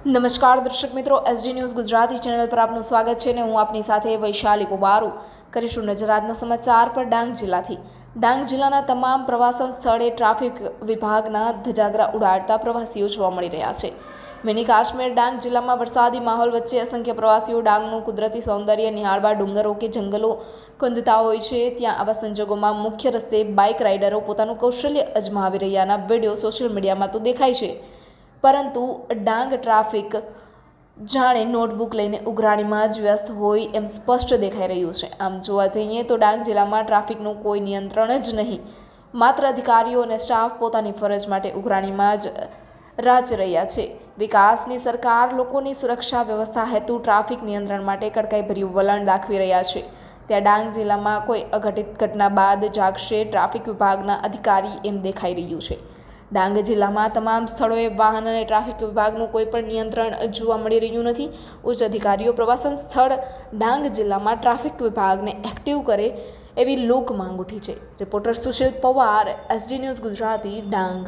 નમસ્કાર દર્શક મિત્રો, એસડી ન્યૂઝ ગુજરાતી ચેનલ પર આપનું સ્વાગત છે ને હું આપની સાથે વૈશાલી પોબારુ કરીશું નજર આજના સમાચાર પર ડાંગ જિલ્લાથી। ડાંગ જિલ્લાના તમામ પ્રવાસન સ્થળે ટ્રાફિક વિભાગના ધજાગરા ઉડાડતા પ્રવાસીઓ જોવા મળી રહ્યા છે। મિની કાશ્મીર ડાંગ જિલ્લામાં વરસાદી માહોલ વચ્ચે અસંખ્ય પ્રવાસીઓ ડાંગનું કુદરતી સૌંદર્ય નિહાળવા ડુંગરો કે જંગલો કૂદતા હોય છે। ત્યાં આવા સંજોગોમાં મુખ્ય રસ્તે બાઇક રાઇડરો પોતાનું કૌશલ્ય અજમાવી રહ્યાના વિડીયો સોશિયલ મીડિયામાં તો દેખાય છે, પરંતુ ડાંગ ટ્રાફિક જાણે નોટબુક લઈને ઉઘરાણીમાં જ વ્યસ્ત હોય એમ સ્પષ્ટ દેખાઈ રહ્યું છે। આમ જોવા જઈએ તો ડાંગ જિલ્લામાં ટ્રાફિકનું કોઈ નિયંત્રણ જ નહીં, માત્ર અધિકારીઓ અને સ્ટાફ પોતાની ફરજ માટે ઉઘરાણીમાં જ રાચી રહ્યા છે। વિકાસની સરકાર લોકોની સુરક્ષા વ્યવસ્થા હેતુ ટ્રાફિક નિયંત્રણ માટે કડકાઈભર્યું વલણ દાખવી રહ્યા છે, ત્યાં ડાંગ જિલ્લામાં કોઈ અઘટિત ઘટના બાદ જાગશે ટ્રાફિક વિભાગના અધિકારી એમ દેખાઈ રહ્યું છે। ડાંગ જિલ્લામાં તમામ સ્થળોએ વાહન અને ટ્રાફિક વિભાગનું કોઈ પણ નિયંત્રણ જોવા મળી રહ્યું નથી। ઉચ્ચ અધિકારીઓ પ્રવાસન સ્થળ ડાંગ જિલ્લામાં ટ્રાફિક વિભાગને એક્ટિવ કરે એવી લોક માંગ ઉઠી છે। Reporter Sushil Pawar, SD news Gujarati, Dang.